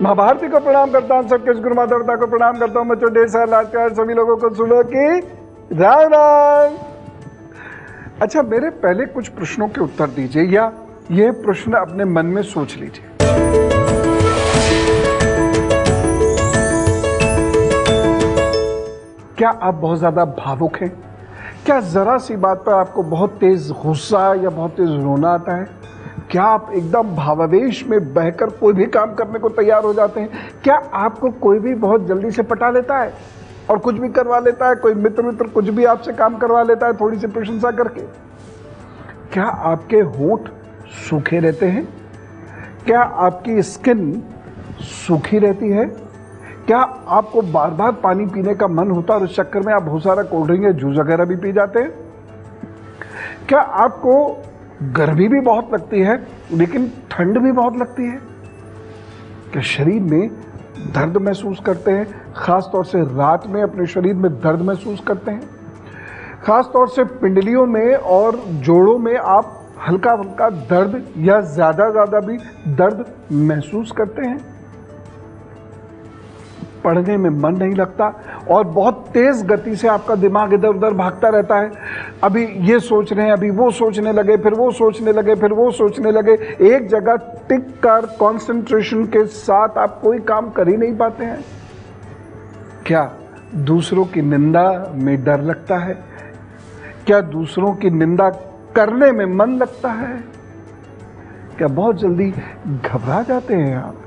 माँ भारती को प्रणाम करता हूँ, सबके गुरु माता पिता को प्रणाम करता हूँ। बच्चों ढेर सारा लाडकार सभी लोगों को सुबह की राम राम। अच्छा, मेरे पहले कुछ प्रश्नों के उत्तर दीजिए या ये प्रश्न अपने मन में सोच लीजिए। क्या आप बहुत ज्यादा भावुक हैं? क्या जरा सी बात पर आपको बहुत तेज गुस्सा या बहुत तेज रोना आता है? क्या आप एकदम भावावेश में बहकर कोई भी काम करने को तैयार हो जाते हैं? क्या आपको कोई भी बहुत जल्दी से पटा लेता है और कुछ भी करवा लेता है? कोई मित्र कुछ भी आपसे काम करवा लेता है थोड़ी सी प्रशंसा करके? क्या आपके होंठ सूखे रहते हैं? क्या आपकी स्किन सूखी रहती है? क्या आपको बार बार पानी पीने का मन होता है और उस चक्कर में आप बहुत सारा कोल्ड ड्रिंक या जूस वगैरह भी पी जाते हैं? क्या आपको गर्मी भी बहुत लगती है लेकिन ठंड भी बहुत लगती है? क्या शरीर में दर्द महसूस करते हैं? खास तौर से रात में अपने शरीर में दर्द महसूस करते हैं? खास तौर से पिंडलियों में और जोड़ों में आप हल्का हल्का दर्द या ज्यादा भी दर्द महसूस करते हैं? पढ़ने में मन नहीं लगता और बहुत तेज गति से आपका दिमाग इधर उधर भागता रहता है। अभी ये सोच रहे हैं, अभी वो सोचने लगे, फिर वो सोचने लगे, फिर वो सोचने लगे। एक जगह टिक कर कंसंट्रेशन के साथ आप कोई काम कर ही नहीं पाते हैं। क्या दूसरों की निंदा में डर लगता है? क्या दूसरों की निंदा करने में मन लगता है? क्या बहुत जल्दी घबरा जाते हैं आप?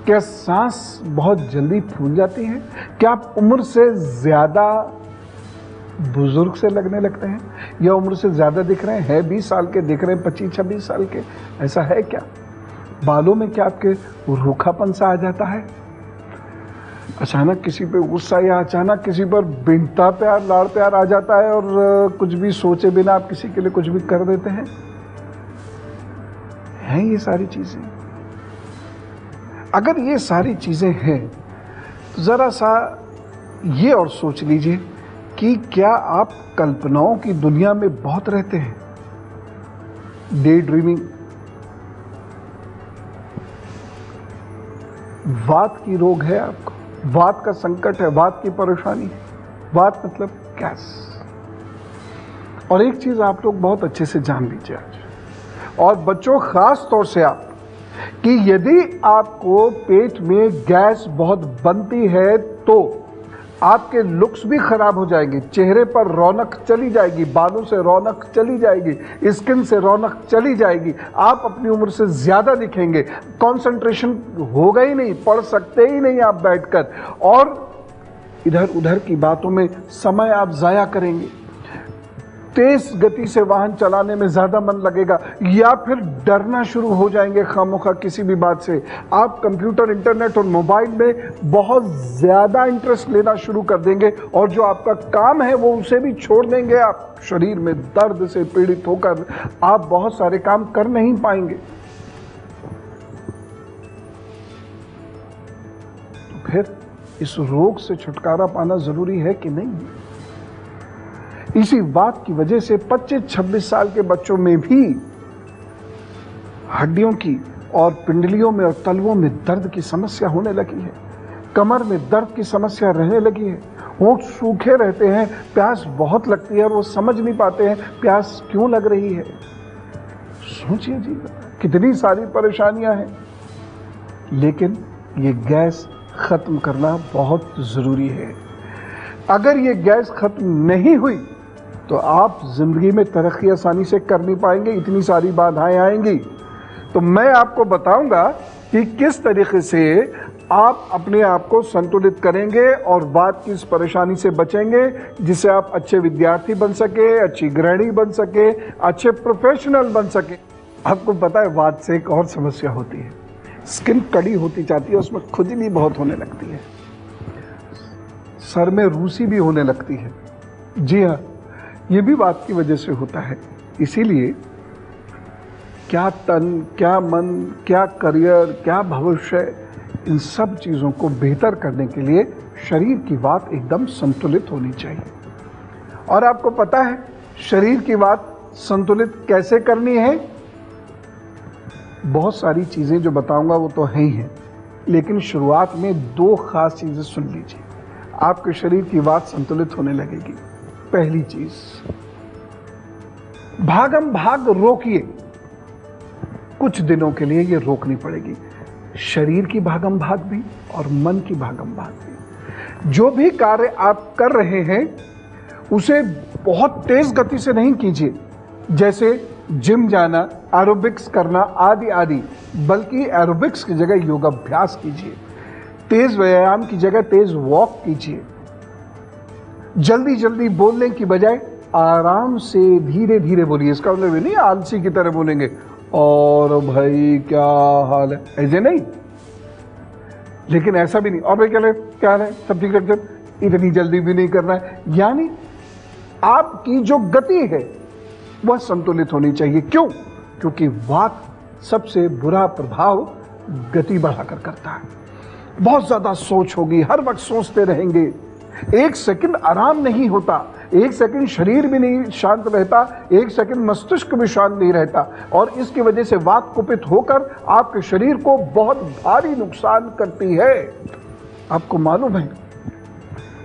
क्या सांस बहुत जल्दी फूल जाती है? क्या आप उम्र से ज्यादा बुजुर्ग से लगने लगते हैं या उम्र से ज्यादा दिख रहे हैं? 20 साल के दिख रहे हैं, 25-26 साल के, ऐसा है क्या? बालों में क्या आपके रूखापन सा आ जाता है? अचानक किसी पे गुस्सा या अचानक किसी पर बिनता प्यार लाड़ प्यार आ जाता है और कुछ भी सोचे बिना आप किसी के लिए कुछ भी कर देते हैं? हैं ये सारी चीजें? अगर ये सारी चीजें हैं तो जरा सा ये और सोच लीजिए कि क्या आप कल्पनाओं की दुनिया में बहुत रहते हैं? Day dreaming. वात की रोग है आपको, वात का संकट है, वात की परेशानी है। वात मतलब गैस। और एक चीज आप लोग बहुत अच्छे से जान लीजिए आज, और बच्चों खास तौर से आप, कि यदि आपको पेट में गैस बहुत बनती है तो आपके लुक्स भी खराब हो जाएंगे, चेहरे पर रौनक चली जाएगी, बालों से रौनक चली जाएगी, स्किन से रौनक चली जाएगी, आप अपनी उम्र से ज्यादा दिखेंगे, कंसंट्रेशन होगा ही नहीं, पढ़ सकते ही नहीं आप बैठकर, और इधर उधर की बातों में समय आप जाया करेंगे, तेज गति से वाहन चलाने में ज्यादा मन लगेगा, या फिर डरना शुरू हो जाएंगे खामोखा किसी भी बात से। आप कंप्यूटर, इंटरनेट और मोबाइल में बहुत ज्यादा इंटरेस्ट लेना शुरू कर देंगे और जो आपका काम है वो उसे भी छोड़ देंगे। आप शरीर में दर्द से पीड़ित होकर आप बहुत सारे काम कर नहीं पाएंगे। तो फिर इस रोग से छुटकारा पाना जरूरी है कि नहीं? इसी बात की वजह से 25-26 साल के बच्चों में भी हड्डियों की और पिंडलियों में और तलवों में दर्द की समस्या होने लगी है, कमर में दर्द की समस्या रहने लगी है, होंठ सूखे रहते हैं, प्यास बहुत लगती है और वो समझ नहीं पाते हैं प्यास क्यों लग रही है। सोचिए जी, कितनी सारी परेशानियां हैं, लेकिन ये गैस खत्म करना बहुत जरूरी है। अगर ये गैस खत्म नहीं हुई तो आप जिंदगी में तरक्की आसानी से कर नहीं पाएंगे, इतनी सारी बाधाएं आएंगी। तो मैं आपको बताऊंगा कि किस तरीके से आप अपने आप को संतुलित करेंगे और वात की इस परेशानी से बचेंगे, जिससे आप अच्छे विद्यार्थी बन सके, अच्छी गृहिणी बन सके, अच्छे प्रोफेशनल बन सके। आपको पता है वात से एक और समस्या होती है, स्किन कड़ी होती जाती है, उसमें खुजली बहुत होने लगती है, सर में रूसी भी होने लगती है। जी हाँ, ये भी वात की वजह से होता है। इसीलिए क्या तन, क्या मन, क्या करियर, क्या भविष्य, इन सब चीज़ों को बेहतर करने के लिए शरीर की वात एकदम संतुलित होनी चाहिए। और आपको पता है शरीर की वात संतुलित कैसे करनी है? बहुत सारी चीज़ें जो बताऊंगा वो तो है ही हैं, लेकिन शुरुआत में 2 खास चीज़ें सुन लीजिए, आपके शरीर की बात संतुलित होने लगेगी। पहली चीज, भागम भाग रोकिए। कुछ दिनों के लिए ये रोकनी पड़ेगी, शरीर की भागम भाग भी और मन की भागम भाग भी। जो भी कार्य आप कर रहे हैं उसे बहुत तेज गति से नहीं कीजिए, जैसे जिम जाना, एरोबिक्स करना आदि आदि, बल्कि एरोबिक्स की जगह योगाभ्यास कीजिए। तेज व्यायाम की जगह तेज वॉक कीजिए। जल्दी जल्दी बोलने की बजाय आराम से धीरे धीरे बोलिए। इसका मतलब ये नहीं आलसी की तरह बोलेंगे और भाई क्या हाल है, ऐसे नहीं, लेकिन ऐसा भी नहीं और भाई क्या हाल है, सब ठीक ठाक, इतनी जल्दी भी नहीं करना है। यानी आपकी जो गति है वह संतुलित होनी चाहिए। क्यों? क्योंकि वात सबसे बुरा प्रभाव गति बढ़ाकर करता है। बहुत ज्यादा सोच होगी, हर वक्त सोचते रहेंगे, एक सेकंड आराम नहीं होता, एक सेकंड शरीर भी नहीं शांत रहता, एक सेकंड मस्तिष्क भी शांत नहीं रहता, और इसकी वजह से वात कुपित होकर आपके शरीर को बहुत भारी नुकसान करती है। आपको मालूम है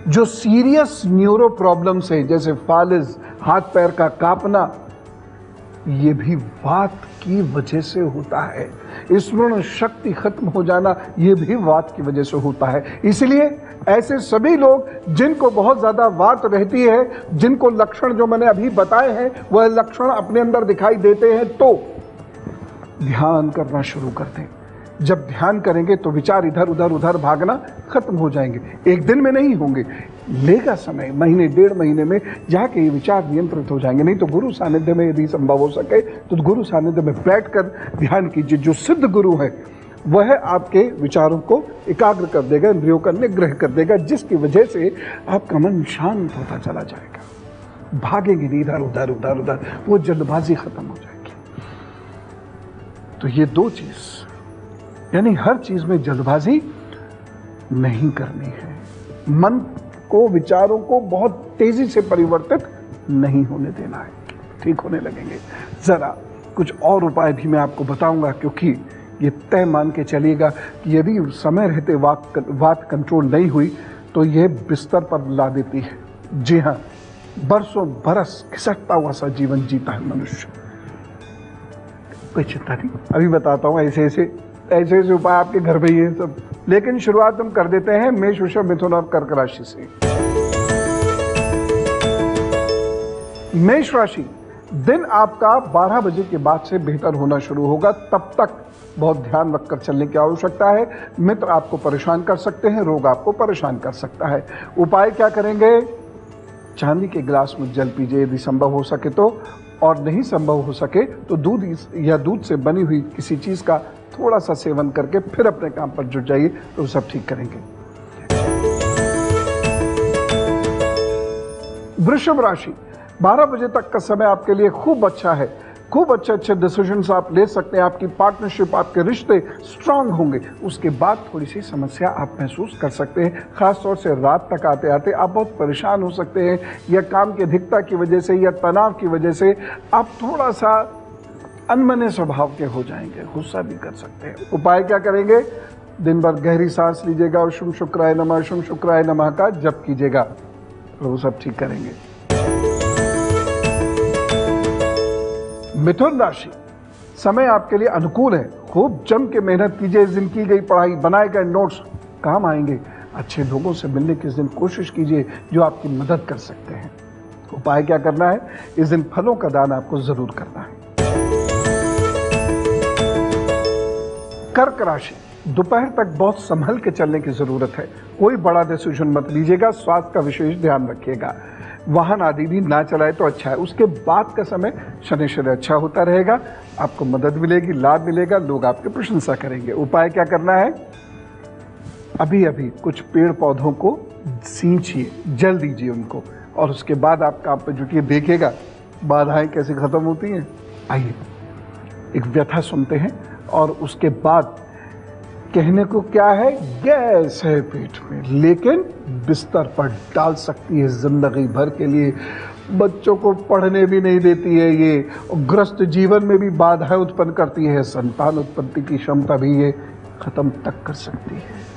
जो सीरियस न्यूरो प्रॉब्लम्स है, जैसे फालिज, हाथ पैर का कांपना, ये भी वात की वजह से होता है। स्मरण शक्ति खत्म हो जाना, ये भी वात की वजह से होता है। इसलिए ऐसे सभी लोग जिनको बहुत ज्यादा वात रहती है, जिनको लक्षण जो मैंने अभी बताए हैं वह लक्षण अपने अंदर दिखाई देते हैं, तो ध्यान करना शुरू कर दें। जब ध्यान करेंगे तो विचार इधर उधर भागना खत्म हो जाएंगे। एक दिन में नहीं होंगे, लेगा समय, महीने 1.5 महीने में जाके ये विचार नियंत्रित हो जाएंगे। नहीं तो गुरु सानिध्य में यदि संभव हो सके तो गुरु सानिध्य में बैठकर ध्यान कीजिए। जो सिद्ध गुरु है वह आपके विचारों को एकाग्र कर देगा, इंद्रियों का निग्रह कर देगा, जिसकी वजह से आपका मन शांत होता चला जाएगा। भागेंगे नहीं इधर उधर, वो जल्दबाजी खत्म हो जाएगी। तो ये 2 चीज, यानी हर चीज में जल्दबाजी नहीं करनी है। मन को, विचारों को बहुत तेजी से परिवर्तित नहीं होने देना है, ठीक होने लगेंगे। जरा कुछ और उपाय भी मैं आपको बताऊंगा, क्योंकि ये तय मान के चलिएगा कि यदि समय रहते वात कंट्रोल नहीं हुई तो ये बिस्तर पर ला देती है। जी हाँ, बरसों बरस खिसकता हुआ सा जीवन जीता है मनुष्य। कोई चिंता नहीं, अभी बताता हूँ। ऐसे उपाय आपके घर में ही है सब, लेकिन शुरुआत हम कर देते हैं मेष, वृषभ, मिथुन और कर्क राशि से। मेष राशि, दिन आपका 12 बजे के बाद से बेहतर होना शुरू होगा, तब तक बहुत ध्यान रखकर चलने की आवश्यकता है। मित्र आपको परेशान कर सकते हैं, रोग आपको परेशान कर सकता है। उपाय क्या करेंगे? चांदी के गिलास में जल पीजिए यदि संभव हो सके तो, और नहीं संभव हो सके तो दूध से बनी हुई किसी चीज का थोड़ा सा सेवन करके फिर अपने काम पर जुट जाइए, तो सब ठीक करेंगे। वृषभ राशि, 12 बजे तक का समय आपके लिए खूब अच्छा है। खूब अच्छे डिसीजंस आप ले सकते हैं, आपकी पार्टनरशिप, आपके रिश्ते स्ट्रांग होंगे। उसके बाद थोड़ी सी समस्या आप महसूस कर सकते हैं, खासतौर से रात तक आते आते आप बहुत परेशान हो सकते हैं, या काम की अधिकता की वजह से या तनाव की वजह से आप थोड़ा सा अनमने स्वभाव के हो जाएंगे, गुस्सा भी कर सकते हैं। उपाय क्या करेंगे? दिन भर गहरी सांस लीजिएगा और शुम शुक्राय नमः का जप कीजिएगा, प्रभु सब ठीक करेंगे। मिथुन राशि, समय आपके लिए अनुकूल है। खूब जम के मेहनत कीजिए। इस दिन की गई पढ़ाई, बनाए गए नोट्स काम आएंगे। अच्छे लोगों से मिलने की इस दिन कोशिश कीजिए जो आपकी मदद कर सकते हैं। उपाय क्या करना है? इस दिन फलों का दान आपको जरूर करना है। कर्क राशि, दोपहर तक बहुत संभल के चलने की जरूरत है। कोई बड़ा डिसीजन मत लीजिएगा, स्वास्थ्य का विशेष ध्यान रखिएगा। वाहन आदि भी ना चलाए तो अच्छा है। उसके बाद का समय शनिश्चर अच्छा होता रहेगा, आपको मदद मिलेगी, लाभ मिलेगा, लोग आपकी प्रशंसा करेंगे। उपाय क्या करना है? अभी कुछ पेड़ पौधों को सींचिए, जल दीजिए उनको, और उसके बाद आप काम पर जुटिए, देखिएगा बाधाएं कैसे खत्म होती हैं। आइए एक व्यथा सुनते हैं, और उसके बाद कहने को क्या है, गैस है पेट में, लेकिन बिस्तर पर डाल सकती है जिंदगी भर के लिए बच्चों को पढ़ने भी नहीं देती है ये, ग्रस्त जीवन में भी बाधाएं उत्पन्न करती है, संतान उत्पत्ति की क्षमता भी ये खत्म तक कर सकती है।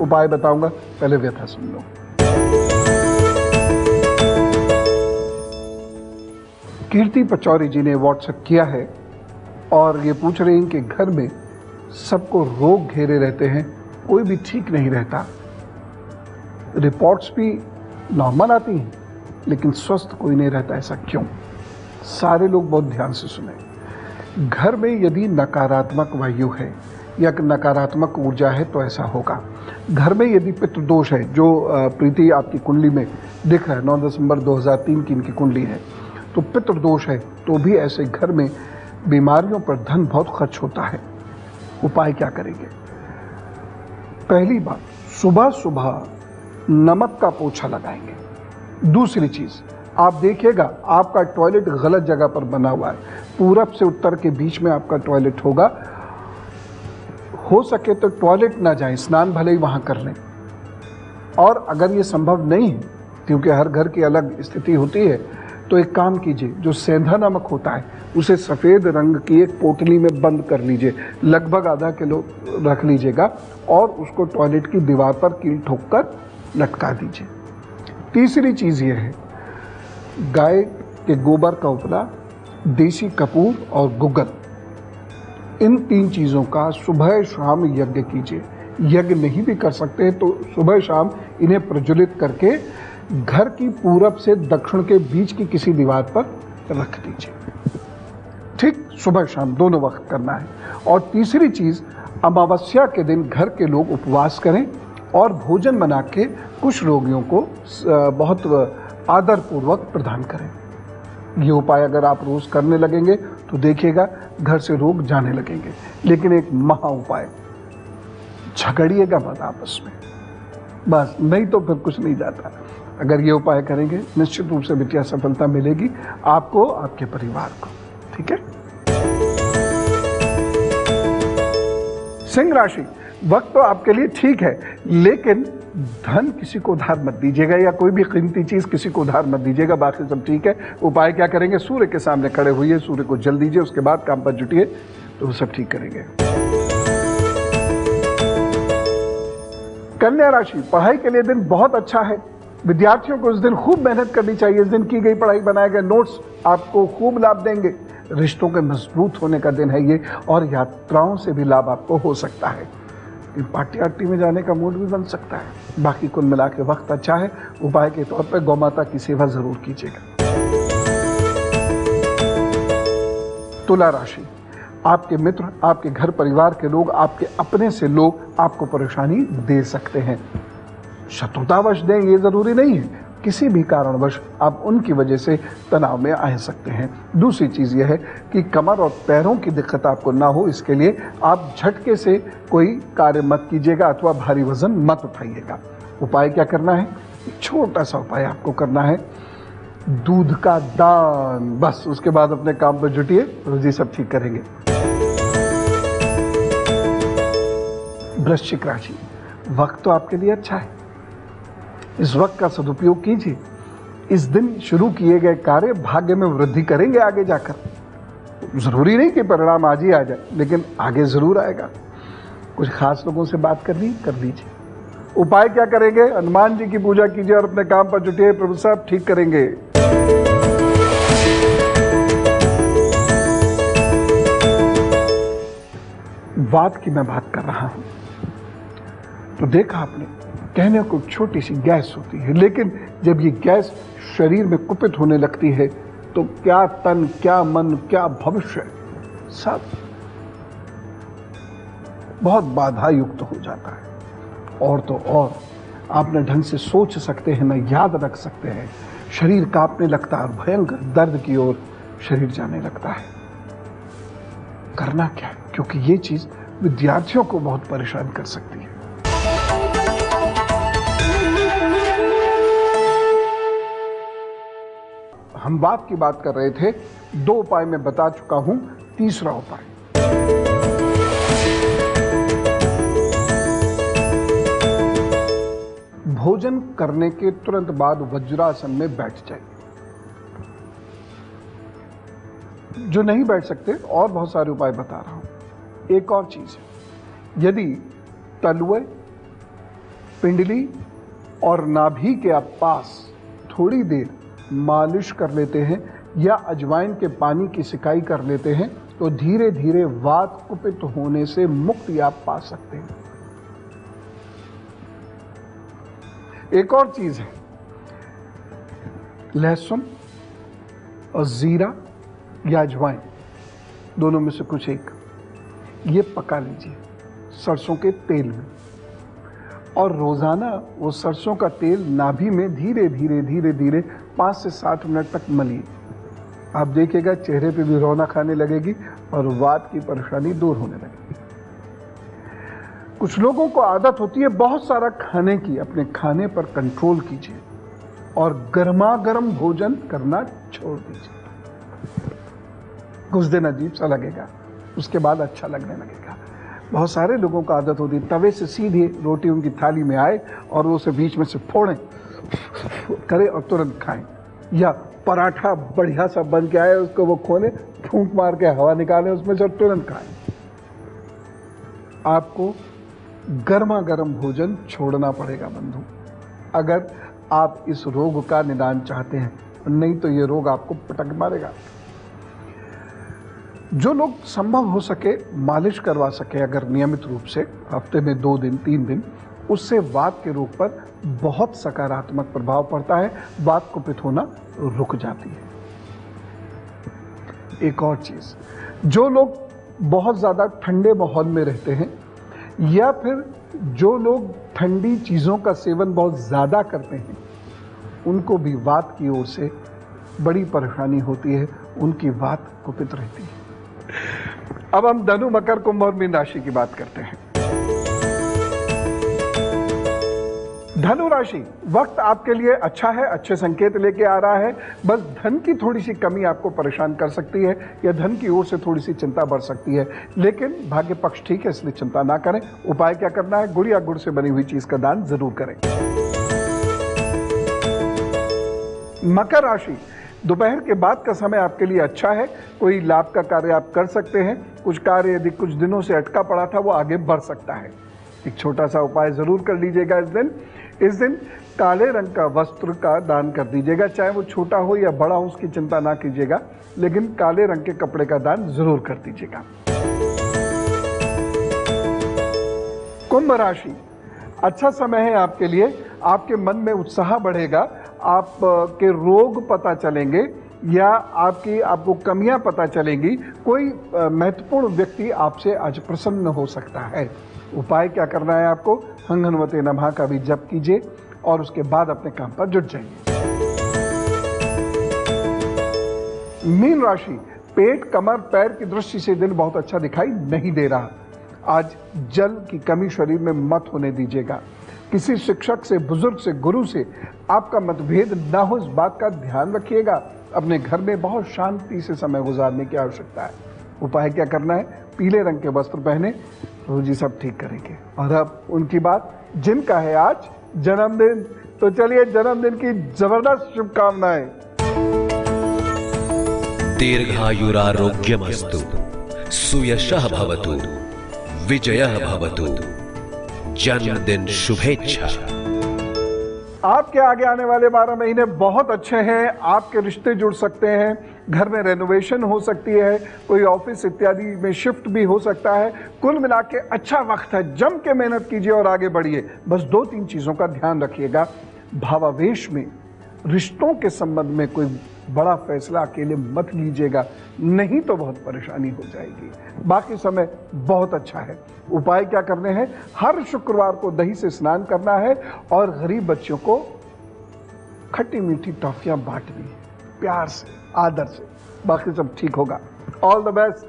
उपाय बताऊंगा, पहले व्यथा सुन लो। कीर्ति पचौरी जी ने व्हाट्सएप किया है और ये पूछ रही हैं कि घर में सबको रोग घेरे रहते हैं, कोई भी ठीक नहीं रहता, रिपोर्ट्स भी नॉर्मल आती हैं लेकिन स्वस्थ कोई नहीं रहता, ऐसा क्यों? सारे लोग बहुत ध्यान से सुने। घर में यदि नकारात्मक वायु है या नकारात्मक ऊर्जा है तो ऐसा होगा। घर में यदि पितृदोष है, जो प्रीति आपकी कुंडली में दिख रहा है, 9 दिसंबर 2003 की इनकी कुंडली है, तो पितृदोष है तो भी ऐसे घर में बीमारियों पर धन बहुत खर्च होता है। उपाय क्या करेंगे? पहली बात, सुबह सुबह नमक का पोछा लगाएंगे। दूसरी चीज, आप देखिएगा आपका टॉयलेट गलत जगह पर बना हुआ है, पूरब से उत्तर के बीच में आपका टॉयलेट होगा। हो सके तो टॉयलेट ना जाएं, स्नान भले ही वहां कर लें। और अगर ये संभव नहीं है, क्योंकि हर घर की अलग स्थिति होती है, तो एक काम कीजिए, जो सेंधा नमक होता है उसे सफ़ेद रंग की एक पोटली में बंद कर लीजिए, लगभग आधा किलो रख लीजिएगा और उसको टॉयलेट की दीवार पर कील ठोक कर लटका दीजिए। तीसरी चीज़ ये है, गाय के गोबर का उपला, देसी कपूर और गुग्गल, इन 3 चीज़ों का सुबह शाम यज्ञ कीजिए। यज्ञ नहीं भी कर सकते तो सुबह शाम इन्हें प्रज्वलित करके घर की पूरब से दक्षिण के बीच की किसी दीवार पर रख दीजिए। ठीक, सुबह शाम दोनों वक्त करना है। और तीसरी चीज़, अमावस्या के दिन घर के लोग उपवास करें और भोजन बना के कुछ रोगियों को बहुत आदरपूर्वक प्रदान करें। ये उपाय अगर आप रोज करने लगेंगे तो देखिएगा घर से रोग जाने लगेंगे। लेकिन एक महा उपाय, झगड़िएगा मत आपस में, बस, नहीं तो फिर कुछ नहीं जाता। अगर ये उपाय करेंगे निश्चित रूप से बिटिया सफलता मिलेगी आपको, आपके परिवार को। ठीक है। सिंह राशि, वक्त तो आपके लिए ठीक है, लेकिन धन किसी को उधार मत दीजिएगा या कोई भी कीमती चीज किसी को उधार मत दीजिएगा, बाकी सब ठीक है। उपाय क्या करेंगे? सूर्य के सामने खड़े होइए, सूर्य को जल दीजिए, उसके बाद काम पर जुटिए तो सब ठीक करेंगे। कन्या राशि, पढ़ाई के लिए दिन बहुत अच्छा है। विद्यार्थियों को इस दिन खूब मेहनत करनी चाहिए। इस दिन की गई पढ़ाई, बनाए गए नोट्स आपको खूब लाभ देंगे। रिश्तों के मजबूत होने का दिन है ये, और यात्राओं से भी लाभ आपको हो सकता है। पार्टी आर्टी में जाने का मूड भी बन सकता है। बाकी कुल मिला के वक्त अच्छा है। उपाय के तौर पर गौ माता की सेवा जरूर कीजिएगा। तुला राशि, आपके मित्र, आपके घर परिवार के लोग, आपके अपने से लोग आपको परेशानी दे सकते हैं। शत्रुतावश दें ये जरूरी नहीं है, किसी भी कारणवश आप उनकी वजह से तनाव में आ सकते हैं। दूसरी चीज यह है कि कमर और पैरों की दिक्कत आपको ना हो, इसके लिए आप झटके से कोई कार्य मत कीजिएगा अथवा भारी वजन मत उठाइएगा। उपाय क्या करना है? छोटा सा उपाय आपको करना है, दूध का दान, बस। उसके बाद अपने काम पर जुटिए, रोजी सब ठीक करेंगे। वृश्चिक राशि, वक्त तो आपके लिए अच्छा है, इस वक्त का सदुपयोग कीजिए। इस दिन शुरू किए गए कार्य भाग्य में वृद्धि करेंगे आगे जाकर। जरूरी नहीं कि परिणाम आज ही आ जाए, लेकिन आगे जरूर आएगा। कुछ खास लोगों से बात करनी कर लीजिए। उपाय क्या करेंगे? हनुमान जी की पूजा कीजिए और अपने काम पर जुटिए, प्रभु साहब ठीक करेंगे। वात की मैं बात कर रहा हूं तो देखा आपने, कहने को छोटी सी गैस होती है, लेकिन जब ये गैस शरीर में कुपित होने लगती है तो क्या तन, क्या मन, क्या भविष्य, सब बहुत बाधा युक्त हो जाता है। और तो और आप न ढंग से सोच सकते हैं, न याद रख सकते हैं। शरीर कांपने लगता है, भयंकर दर्द की ओर शरीर जाने लगता है। करना क्या है? क्योंकि ये चीज विद्यार्थियों को बहुत परेशान कर सकती है। हम वात की बात कर रहे थे, 2 उपाय मैं बता चुका हूं। तीसरा उपाय, भोजन भोजन करने के तुरंत बाद वज्रासन में बैठ जाइए। जो नहीं बैठ सकते और बहुत सारे उपाय बता रहा हूं। एक और चीज है, यदि तलवे, पिंडली और नाभि के आप पास थोड़ी देर मालिश कर लेते हैं या अजवाइन के पानी की सिकाई कर लेते हैं तो धीरे धीरे वात कुपित होने से मुक्ति आप पा सकते हैं। एक और चीज है, लहसुन और जीरा या अजवाइन, दोनों में से कुछ एक, ये पका लीजिए सरसों के तेल में, और रोजाना वो सरसों का तेल नाभि में धीरे धीरे धीरे धीरे 5 से 7 मिनट तक मलिए। आप देखिएगा चेहरे पे भी रौनक आने लगेगी और वात की परेशानी दूर होने लगेगी। कुछ लोगों को आदत होती है बहुत सारा खाने की, अपने खाने पर कंट्रोल कीजिए और गर्मा गर्म भोजन करना छोड़ दीजिए। कुछ दिन अजीब सा लगेगा, उसके बाद अच्छा लगने लगेगा। बहुत सारे लोगों को आदत होती है तवे से सीधे रोटी उनकी थाली में आए और उसे बीच में से फोड़ें, करें और तुरंत खाएं, या पराठा बढ़िया सा बन के आए उसको वो खोले, फूंक मार के हवा निकालें उसमें से तुरंत खाएं। आपको गर्मा गर्म भोजन छोड़ना पड़ेगा बंधु, अगर आप इस रोग का निदान चाहते हैं, नहीं तो ये रोग आपको पटक मारेगा। जो लोग संभव हो सके मालिश करवा सके अगर नियमित रूप से, हफ्ते में 2 दिन 3 दिन, उससे वात के रोग पर बहुत सकारात्मक प्रभाव पड़ता है, वात कुपित होना रुक जाती है। एक और चीज, जो लोग बहुत ज्यादा ठंडे माहौल में रहते हैं या फिर जो लोग ठंडी चीजों का सेवन बहुत ज्यादा करते हैं, उनको भी वात की ओर से बड़ी परेशानी होती है, उनकी वात कुपित रहती है। अब हम धनु, मकर, कुंभ और मीन राशि की बात करते हैं। धनु राशि, वक्त आपके लिए अच्छा है, अच्छे संकेत लेके आ रहा है। बस धन की थोड़ी सी कमी आपको परेशान कर सकती है या धन की ओर से थोड़ी सी चिंता बढ़ सकती है, लेकिन भाग्य पक्ष ठीक है, इसलिए चिंता ना करें। उपाय क्या करना है, गुड़ या गुड़ से बनी हुई चीज का दान जरूर करें। मकर राशि, दोपहर के बाद का समय आपके लिए अच्छा है, कोई लाभ का कार्य आप कर सकते हैं। कुछ कार्य यदि कुछ दिनों से अटका पड़ा था वो आगे बढ़ सकता है। एक छोटा सा उपाय जरूर कर लीजिएगा इस दिन काले रंग का वस्त्र का दान कर दीजिएगा, चाहे वो छोटा हो या बड़ा हो उसकी चिंता ना कीजिएगा, लेकिन काले रंग के कपड़े का दान जरूर कर दीजिएगा। कुंभ राशि, अच्छा समय है आपके लिए, आपके मन में उत्साह बढ़ेगा, आपके रोग पता चलेंगे या आपको कमियां पता चलेंगी। कोई महत्वपूर्ण व्यक्ति आपसे आज प्रसन्न हो सकता है। उपाय क्या करना है आपको, हंगनवते नमः का भी जप कीजिए और उसके बाद अपने काम पर जुट जाइए। मीन राशि, पेट, कमर, पैर की दृष्टि से दिन बहुत अच्छा दिखाई नहीं दे रहा। आज जल की कमी शरीर में मत होने दीजिएगा। किसी शिक्षक से, बुजुर्ग से, गुरु से आपका मतभेद ना हो, इस बात का ध्यान रखिएगा। अपने घर में बहुत शांति से समय गुजारने की आवश्यकता है। उपाय क्या करना है, पीले रंग के वस्त्र पहने, प्रभु जी सब ठीक करेंगे। और अब उनकी बात, जिनका है आज जन्मदिन, तो चलिए जन्मदिन की जबरदस्त शुभकामनाएं। दीर्घायुरारोग्यमस्तु, सुयशः भवतु, विजयः भवतु, जन्मदिन शुभेच्छा। आपके आगे आने वाले 12 महीने बहुत अच्छे हैं। आपके रिश्ते जुड़ सकते हैं, घर में रेनोवेशन हो सकती है, कोई ऑफिस इत्यादि में शिफ्ट भी हो सकता है। कुल मिला के अच्छा वक्त है, जम के मेहनत कीजिए और आगे बढ़िए। बस 2-3 चीजों का ध्यान रखिएगा। भावावेश में रिश्तों के संबंध में कोई बड़ा फैसला अकेले मत लीजिएगा, नहीं तो बहुत परेशानी हो जाएगी। बाकी समय बहुत अच्छा है। उपाय क्या करने हैं, हर शुक्रवार को दही से स्नान करना है और गरीब बच्चों को खट्टी मीठी टॉफियां बांटनी है, प्यार से, आदर से। बाकी सब ठीक होगा। All the best.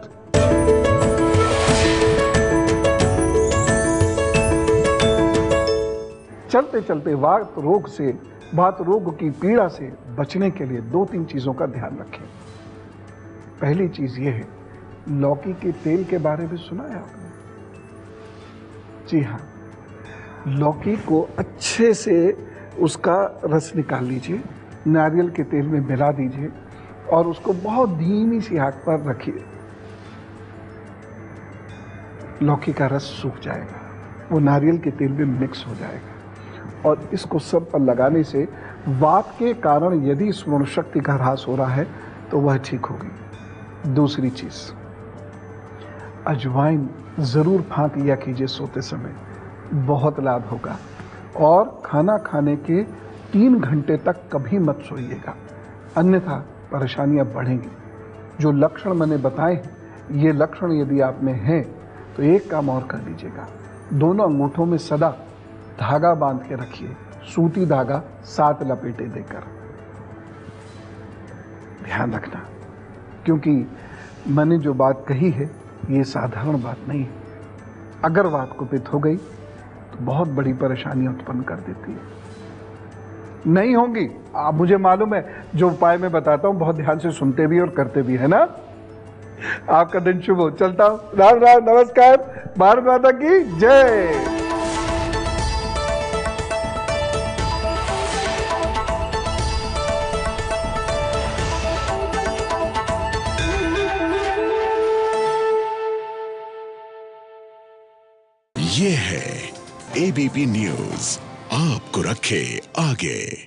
चलते चलते वात रोग की पीड़ा से बचने के लिए 2-3 चीजों का ध्यान रखें। पहली चीज यह है, लौकी के तेल के बारे में सुना है आपने? जी हाँ, लौकी को अच्छे से उसका रस निकाल लीजिए, नारियल के तेल में मिला दीजिए और उसको बहुत धीमी सी आंच पर रखिए। लौकी का रस सूख जाएगा, वो नारियल के तेल में मिक्स हो जाएगा और इसको सब पर लगाने से वात के कारण यदि स्मरण शक्ति का ह्रास हो रहा है तो वह ठीक होगी। दूसरी चीज, अजवाइन जरूर फाँक लिया कीजिए सोते समय, बहुत लाभ होगा। और खाना खाने के 3 घंटे तक कभी मत सोइएगा, अन्यथा परेशानियां बढ़ेंगी। जो लक्षण मैंने बताए हैं, ये लक्षण यदि आप में हैं तो एक काम और कर लीजिएगा, दोनों अंगूठों में सदा धागा बांध के रखिए, सूती धागा 7 लपेटे देकर। ध्यान रखना, क्योंकि मैंने जो बात कही है ये साधारण बात नहीं है। अगर वात कुपित हो गई तो बहुत बड़ी परेशानी उत्पन्न कर देती है। नहीं होंगी, आप मुझे मालूम है, जो उपाय मैं बताता हूं बहुत ध्यान से सुनते भी और करते भी है ना। आपका दिन शुभ हो। चलता हूं, राम राम, नमस्कार, भारत माता की जय। ये है एबीपी न्यूज, आपको रखे आगे।